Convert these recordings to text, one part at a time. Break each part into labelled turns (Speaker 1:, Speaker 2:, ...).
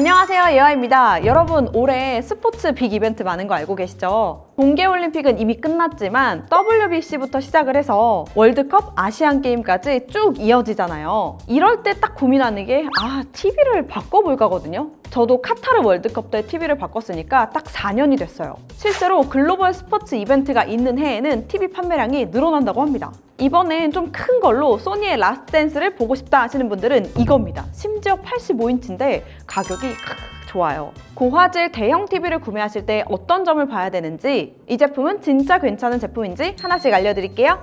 Speaker 1: 안녕하세요, 예화입니다. 여러분, 올해 스포츠 빅 이벤트 많은 거 알고 계시죠? 동계올림픽은 이미 끝났지만 WBC부터 시작을 해서 월드컵, 아시안게임까지 쭉 이어지잖아요. 이럴 때 딱 고민하는 게 TV를 바꿔볼까거든요. 저도 카타르 월드컵 때 TV를 바꿨으니까 딱 4년이 됐어요. 실제로 글로벌 스포츠 이벤트가 있는 해에는 TV 판매량이 늘어난다고 합니다. 이번엔 좀 큰 걸로 소니의 라스트 댄스를 보고 싶다 하시는 분들은 이겁니다. 심지어 85인치인데 가격이 좋아요. 고화질 대형 TV를 구매하실 때 어떤 점을 봐야 되는지, 이 제품은 진짜 괜찮은 제품인지 하나씩 알려드릴게요.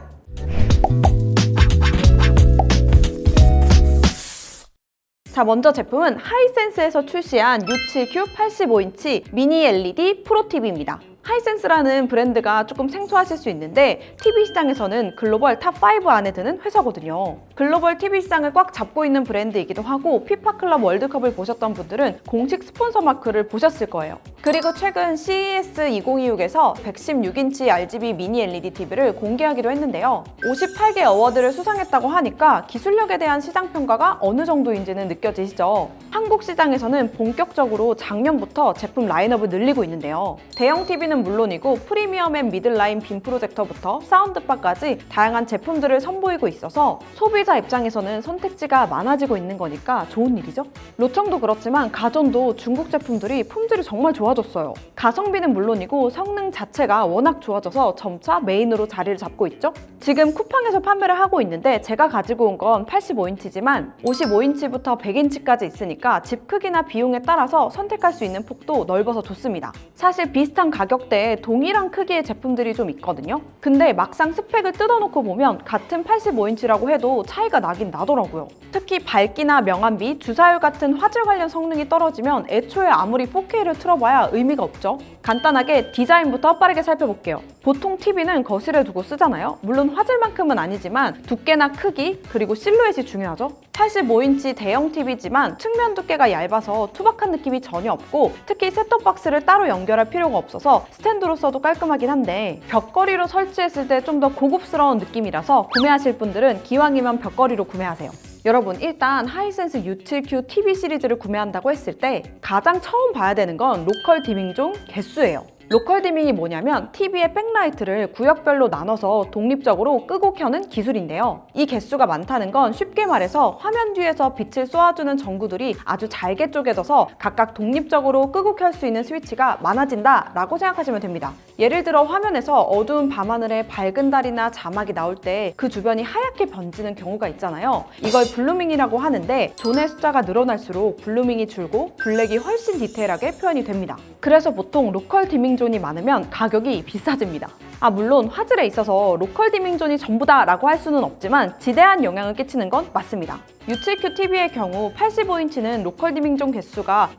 Speaker 1: 자, 먼저 제품은 하이센스에서 출시한 U7Q 85인치 미니 LED 프로 TV입니다. 하이센스라는 브랜드가 조금 생소하실 수 있는데 TV 시장에서는 글로벌 탑5 안에 드는 회사거든요. 글로벌 TV 시장을 꽉 잡고 있는 브랜드이기도 하고 피파 클럽 월드컵을 보셨던 분들은 공식 스폰서 마크를 보셨을 거예요. 그리고 최근 CES 2026에서 116인치 RGB 미니 LED TV를 공개하기로 했는데요. 58개 어워드를 수상했다고 하니까 기술력에 대한 시장 평가가 어느 정도인지는 느껴지시죠? 한국 시장에서는 본격적으로 작년부터 제품 라인업을 늘리고 있는데요. 대형 TV는 물론이고 프리미엄 앤 미들라인 빔 프로젝터부터 사운드바까지 다양한 제품들을 선보이고 있어서 소비자 입장에서는 선택지가 많아지고 있는 거니까 좋은 일이죠. 로청도 그렇지만 가전도 중국 제품들이 품질이 정말 좋아졌어요. 가성비는 물론이고 성능 자체가 워낙 좋아져서 점차 메인으로 자리를 잡고 있죠. 지금 쿠팡에서 판매를 하고 있는데 제가 가지고 온 건 85인치지만 55인치부터 100인치까지 있으니까 집 크기나 비용에 따라서 선택할 수 있는 폭도 넓어서 좋습니다. 사실 비슷한 가격대에 동일한 크기의 제품들이 좀 있거든요. 근데 막상 스펙을 뜯어놓고 보면 같은 85인치라고 해도 차이가 나긴 나더라고요. 특히 밝기나 명암비, 주사율 같은 화질 관련 성능이 떨어지면 애초에 아무리 4K를 틀어봐야 의미가 없죠. 간단하게 디자인부터 빠르게 살펴볼게요. 보통 TV는 거실에 두고 쓰잖아요. 물론 화질만큼은 아니지만 두께나 크기, 그리고 실루엣이 중요하죠. 85인치 대형 TV지만 측면 두께가 얇아서 투박한 느낌이 전혀 없고 특히 셋톱박스를 따로 연결할 필요가 없어서 스탠드로 써도 깔끔하긴 한데 벽걸이로 설치했을 때 좀 더 고급스러운 느낌이라서 구매하실 분들은 기왕이면 벽걸이로 구매하세요. 여러분, 일단 하이센스 U7Q TV 시리즈를 구매한다고 했을 때 가장 처음 봐야 되는 건 로컬 디밍존 개수예요. 로컬 디밍이 뭐냐면 TV의 백라이트를 구역별로 나눠서 독립적으로 끄고 켜는 기술인데요. 이 개수가 많다는 건 쉽게 말해서 화면 뒤에서 빛을 쏘아주는 전구들이 아주 잘게 쪼개져서 각각 독립적으로 끄고 켤 수 있는 스위치가 많아진다 라고 생각하시면 됩니다. 예를 들어 화면에서 어두운 밤하늘에 밝은 달이나 자막이 나올 때 그 주변이 하얗게 번지는 경우가 있잖아요. 이걸 블루밍이라고 하는데 존의 숫자가 늘어날수록 블루밍이 줄고 블랙이 훨씬 디테일하게 표현이 됩니다. 그래서 보통 로컬 디밍 존이 많으면 가격이 비싸집니다. 물론 화질에 있어서 로컬 디밍존이 전부다 라고 할 수는 없지만 지대한 영향을 끼치는 건 맞습니다. U7Q TV의 경우 85인치는 로컬 디밍존 개수가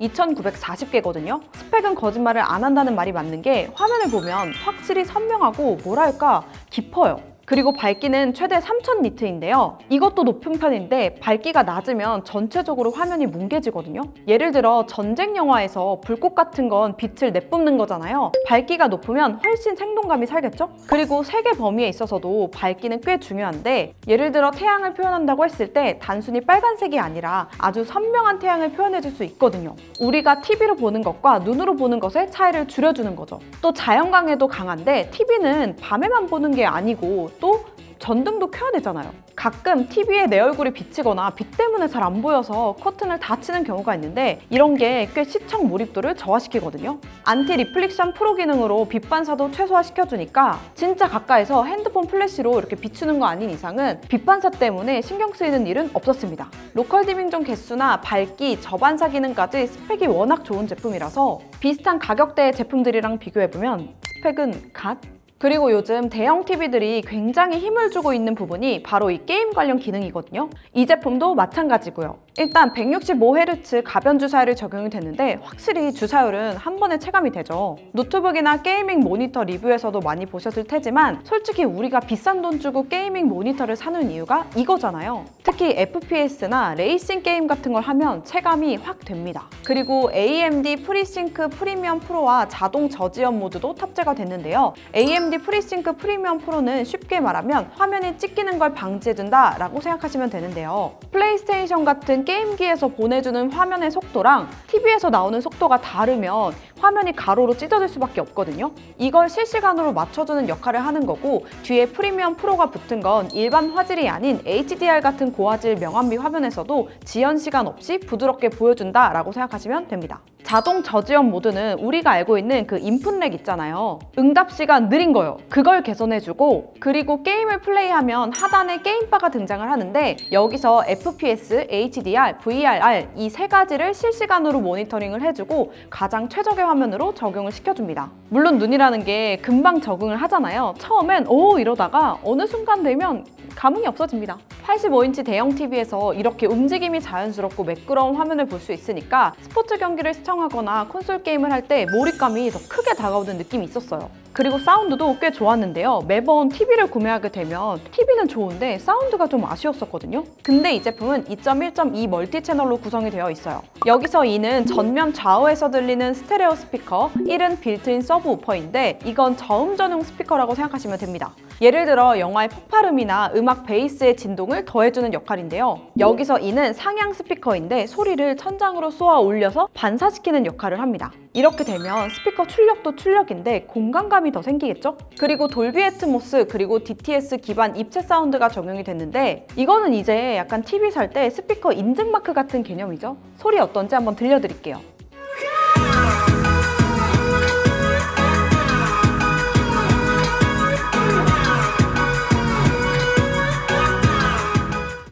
Speaker 1: 2940개거든요. 스펙은 거짓말을 안 한다는 말이 맞는 게 화면을 보면 확실히 선명하고 뭐랄까 깊어요. 그리고 밝기는 최대 3000 니트인데요. 이것도 높은 편인데 밝기가 낮으면 전체적으로 화면이 뭉개지거든요. 예를 들어 전쟁 영화에서 불꽃 같은 건 빛을 내뿜는 거잖아요. 밝기가 높으면 훨씬 생동감이 살겠죠? 그리고 색의 범위에 있어서도 밝기는 꽤 중요한데 예를 들어 태양을 표현한다고 했을 때 단순히 빨간색이 아니라 아주 선명한 태양을 표현해줄 수 있거든요. 우리가 TV로 보는 것과 눈으로 보는 것의 차이를 줄여주는 거죠. 또 자연광에도 강한데 TV는 밤에만 보는 게 아니고 또 전등도 켜야 되잖아요. 가끔 TV에 내 얼굴이 비치거나 빛 때문에 잘 안 보여서 커튼을 닫히는 경우가 있는데 이런 게 꽤 시청 몰입도를 저하시키거든요. 안티 리플렉션 프로 기능으로 빛 반사도 최소화시켜주니까 진짜 가까이서 핸드폰 플래시로 이렇게 비추는 거 아닌 이상은 빛 반사 때문에 신경 쓰이는 일은 없었습니다. 로컬 디밍존 개수나 밝기, 저반사 기능까지 스펙이 워낙 좋은 제품이라서 비슷한 가격대의 제품들이랑 비교해보면 스펙은 갓? 그리고 요즘 대형 TV들이 굉장히 힘을 주고 있는 부분이 바로 이 게임 관련 기능이거든요. 이 제품도 마찬가지고요. 일단 165Hz 가변 주사율이 적용이 됐는데 확실히 주사율은 한 번에 체감이 되죠. 노트북이나 게이밍 모니터 리뷰에서도 많이 보셨을 테지만 솔직히 우리가 비싼 돈 주고 게이밍 모니터를 사는 이유가 이거잖아요. 특히 FPS나 레이싱 게임 같은 걸 하면 체감이 확 됩니다. 그리고 AMD 프리싱크 프리미엄 프로와 자동 저지연 모드도 탑재가 됐는데요. AMD 프리싱크 프리미엄 프로는 쉽게 말하면 화면이 찍히는 걸 방지해준다 라고 생각하시면 되는데요. 플레이스테이션 같은 게임기에서 보내주는 화면의 속도랑 TV에서 나오는 속도가 다르면 화면이 가로로 찢어질 수밖에 없거든요. 이걸 실시간으로 맞춰주는 역할을 하는 거고, 뒤에 프리미엄 프로가 붙은 건 일반 화질이 아닌 HDR 같은 고화질 명암비 화면에서도 지연 시간 없이 부드럽게 보여준다라고 생각하시면 됩니다. 자동 저지연 모드는 우리가 알고 있는 그 인풋 렉 있잖아요. 응답 시간 느린 거요. 그걸 개선해주고, 그리고 게임을 플레이하면 하단에 게임바가 등장을 하는데 여기서 FPS, HDR, VRR 이 세 가지를 실시간으로 모니터링을 해주고 가장 최적의 화면으로 적용을 시켜줍니다. 물론 눈이라는 게 금방 적응을 하잖아요. 처음엔 오 이러다가 어느 순간 되면 감흥이 없어집니다. 85인치 대형 TV에서 이렇게 움직임이 자연스럽고 매끄러운 화면을 볼 수 있으니까 스포츠 경기를 시청하거나 콘솔 게임을 할 때 몰입감이 더 크게 다가오는 느낌이 있었어요. 그리고 사운드도 꽤 좋았는데요. 매번 TV를 구매하게 되면 TV는 좋은데 사운드가 좀 아쉬웠었거든요. 근데 이 제품은 2.1.2 멀티 채널로 구성이 되어 있어요. 여기서 2는 전면 좌우에서 들리는 스테레오 스피커, 1은 빌트인 서브 우퍼인데 이건 저음 전용 스피커라고 생각하시면 됩니다. 예를 들어 영화의 폭발음이나 음악 베이스의 진동을 더해주는 역할인데요. 여기서 2는 상향 스피커인데 소리를 천장으로 쏘아 올려서 반사시키는 역할을 합니다. 이렇게 되면 스피커 출력도 출력인데 공간감이 더 생기겠죠? 그리고 돌비 애트모스 그리고 DTS 기반 입체 사운드가 적용이 됐는데 이거는 이제 약간 TV 살 때 스피커 인증 마크 같은 개념이죠? 소리 어떤지 한번 들려드릴게요.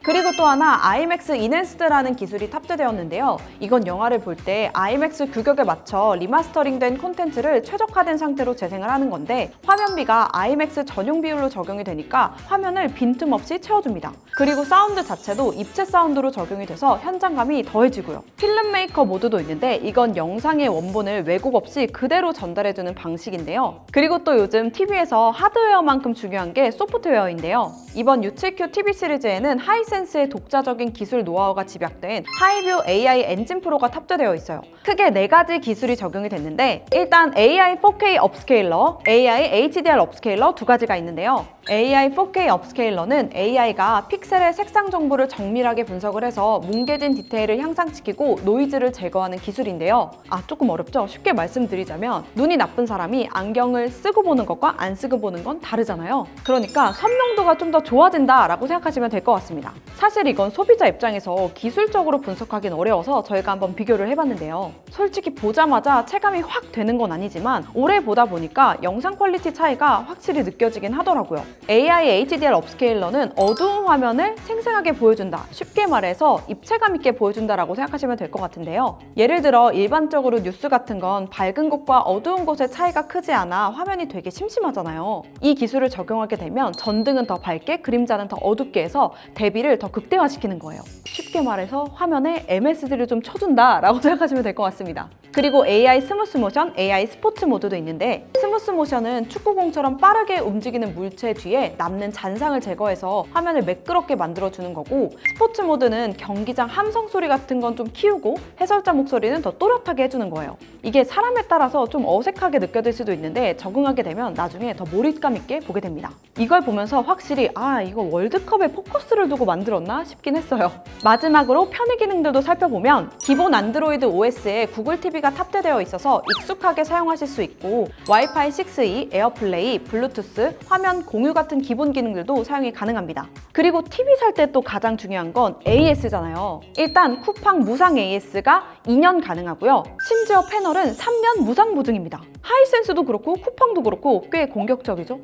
Speaker 1: 그리고 또 하나 IMAX 인핸스드라는 기술이 탑재되었는데요. 이건 영화를 볼 때 IMAX 규격에 맞춰 리마스터링된 콘텐츠를 최적화된 상태로 재생을 하는 건데 화면비가 IMAX 전용 비율로 적용이 되니까 화면을 빈틈없이 채워줍니다. 그리고 사운드 자체도 입체 사운드로 적용이 돼서 현장감이 더해지고요. 필름 메이커 모드도 있는데 이건 영상의 원본을 왜곡 없이 그대로 전달해주는 방식인데요. 그리고 또 요즘 TV에서 하드웨어만큼 중요한 게 소프트웨어인데요. 이번 U7Q TV 시리즈에는 하이센스의 독자적인 기술 노하우가 집약된 하이뷰 AI 엔진 프로가 탑재되어 있어요. 크게 4가지 기술이 적용이 됐는데 일단 AI 4K 업스케일러, AI HDR 업스케일러 2가지가 있는데요. AI 4K 업스케일러는 AI가 픽셀의 색상 정보를 정밀하게 분석을 해서 뭉개진 디테일을 향상시키고 노이즈를 제거하는 기술인데요. 조금 어렵죠? 쉽게 말씀드리자면 눈이 나쁜 사람이 안경을 쓰고 보는 것과 안 쓰고 보는 건 다르잖아요. 그러니까 선명도가 좀 더 좋아진다라고 생각하시면 될 것 같습니다. 사실 이건 소비자 입장에서 기술적으로 분석하기는 어려워서 저희가 한번 비교를 해봤는데요. 솔직히 보자마자 체감이 확 되는 건 아니지만 오래 보다 보니까 영상 퀄리티 차이가 확실히 느껴지긴 하더라고요. AI HDR 업스케일러는 어두운 화면을 생생하게 보여준다. 쉽게 말해서 입체감 있게 보여준다라고 생각하시면 될 것 같은데요. 예를 들어 일반적으로 뉴스 같은 건 밝은 곳과 어두운 곳의 차이가 크지 않아 화면이 되게 심심하잖아요. 이 기술을 적용하게 되면 전등은 더 밝게, 그림자는 더 어둡게 해서 대비를 더 극대화시키는 거예요. 쉽게 말해서 화면에 MSD를 좀 쳐준다라고 생각하시면 될 것 같습니다. 그리고 AI 스무스 모션, AI 스포츠 모드도 있는데 스무스 모션은 축구공처럼 빠르게 움직이는 물체 뒤에 남는 잔상을 제거해서 화면을 매끄럽게 만들어주는 거고, 스포츠 모드는 경기장 함성 소리 같은 건 좀 키우고 해설자 목소리는 더 또렷하게 해주는 거예요. 이게 사람에 따라서 좀 어색하게 느껴질 수도 있는데 적응하게 되면 나중에 더 몰입감 있게 보게 됩니다. 이걸 보면서 확실히 이거 월드컵에 포커스를 두고 만들었나 싶긴 했어요. 마지막으로 편의 기능들도 살펴보면 기본 안드로이드 OS에 구글 TV가 탑재되어 있어서 익숙하게 사용하실 수 있고 와이파이 6E, 에어플레이, 블루투스, 화면 공유 같은 기본 기능들도 사용이 가능합니다. 그리고 TV 살 때 또 가장 중요한 건 AS잖아요. 일단 쿠팡 무상 AS가 2년 가능하고요. 심지어 패널은 3년 무상 보증입니다. 하이센스도 그렇고 쿠팡도 그렇고 꽤 공격적이죠?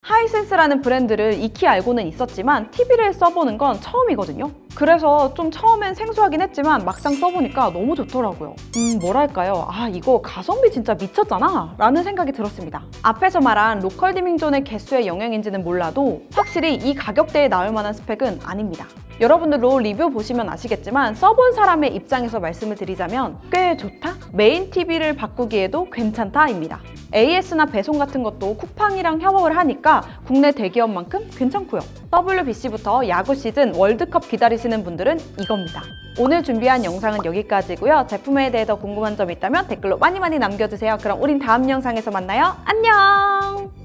Speaker 1: 하이센스라는 브랜드를 익히 알고는 있었지만 TV를 써보는 건 처음이거든요. 그래서 좀 처음엔 생소하긴 했지만 막상 써보니까 너무 좋더라고요. 뭐랄까요? 이거 가성비 진짜 미쳤잖아 라는 생각이 들었습니다. 앞에서 말한 로컬 디밍존의 개수의 영향인지는 몰라도 확실히 이 가격대에 나올 만한 스펙은 아닙니다. 여러분들도 리뷰 보시면 아시겠지만 써본 사람의 입장에서 말씀을 드리자면 꽤 좋다? 메인 TV를 바꾸기에도 괜찮다입니다. AS나 배송 같은 것도 쿠팡이랑 협업을 하니까 국내 대기업만큼 괜찮고요. WBC부터 야구 시즌 월드컵 기다리시는 분들은 이겁니다. 오늘 준비한 영상은 여기까지고요. 제품에 대해 더 궁금한 점 있다면 댓글로 많이 남겨주세요. 그럼 우린 다음 영상에서 만나요. 안녕!